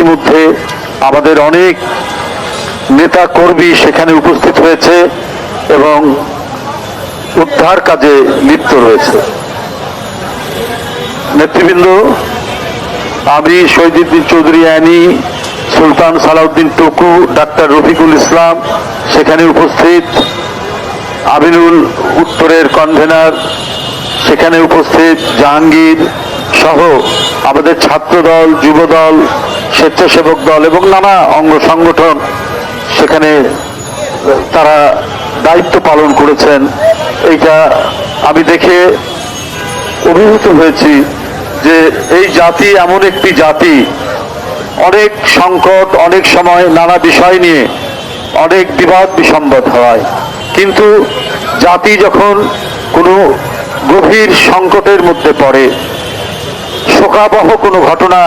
ইতিমধ্যে আমাদের অনেক নেতা কর্মী সেখানে উপস্থিত হয়েছে এবং উদ্ধার কাজে লিপ্ত রয়েছে। নেতৃবৃন্দ, আমি শহীদুদ্দিন চৌধুরী আইনি, সুলতান সালাউদ্দিন টুকু, ডাক্তার রফিকুল ইসলাম সেখানে উপস্থিত, আমিনুল উত্তরের কনভেনার সেখানে উপস্থিত, জাহাঙ্গীর সহ আমাদের ছাত্রদল, যুবদল, স্বেচ্ছাসেবক দল এবং নানা অঙ্গ সংগঠন সেখানে তারা দায়িত্ব পালন করেছেন। এইটা আমি দেখে অভিভূত হয়েছি যে এই জাতি এমন একটি জাতি, অনেক সংকট, অনেক সময় নানা বিষয় নিয়ে অনেক বিবাদ বিসম্বাদ হয়, কিন্তু জাতি যখন কোনো গভীর সংকটের মধ্যে পড়ে, শোকাবহ কোনো ঘটনা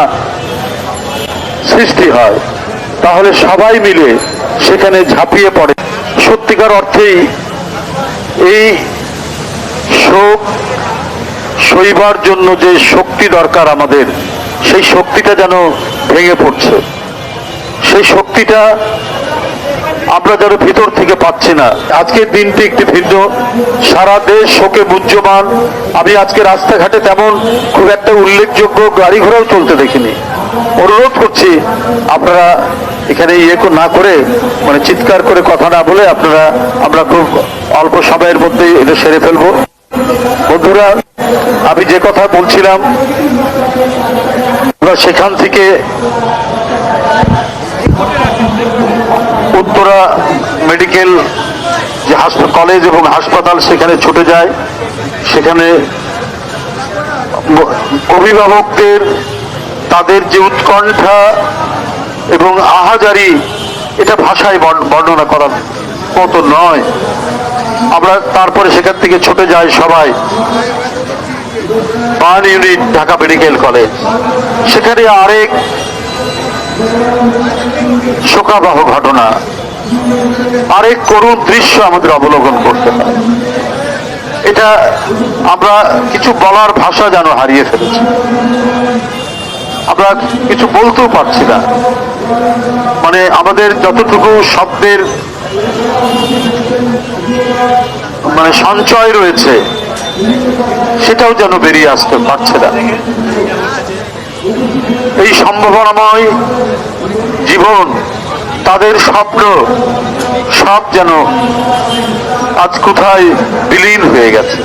সৃষ্টি হয়, তাহলে সবাই মিলে সেখানে ঝাঁপিয়ে পড়ে। সত্যিকার অর্থেই এই শোক সইবার জন্য যে শক্তি দরকার আমাদের, সেই শক্তিটা যেন ভেঙে পড়ছে। সেই শক্তিটা আমরা যেন ভিতর থেকে পাচ্ছি না। আজকের দিনটি একটি ভিন্ন, সারা দেশ শোকে মুহ্যমান। আমি আজকে রাস্তাঘাটে তেমন খুব একটা উল্লেখযোগ্য গাড়ি ঘোড়াও চলতে দেখিনি। অনুরোধ করছি আপনারা এখানে না করে, মানে চিৎকার করে কথা না বলে আমরা খুব অল্প সময়ের মধ্যেই এটা সেরে ফেলবো। বন্ধুরা, আমি যে কথা বলছিলাম, আমরা সেখান থেকে উত্তরা মেডিকেল যে কলেজ এবং হাসপাতাল সেখানে ছুটে যায়। সেখানে অভিভাবকদের তাদের যে উৎকণ্ঠা এবং আহাজারি, এটা ভাষায় বর্ণনা করার মতো নয়। আমরা তারপরে সেখান থেকে ছুটে যাই সবাই burn unit, Dhaka medical college. সেখানে আরেক শোকাবহ ঘটনা, আরেক করুণ দৃশ্য আমাদের অবলোকন করতে হয়। এটা আমরা কিছু বলার ভাষা যেন হারিয়ে ফেলেছি, আমরা কিছু বলতেও পারছি না। মানে আমাদের যতটুকু শব্দের মানে সঞ্চয় রয়েছে, সেটাও যেন বেরিয়ে আসতে পারছে না। এই সম্ভাবনাময় জীবন, তাদের স্বপ্ন সব যেন আজ কোথায় বিলীন হয়ে গেছে।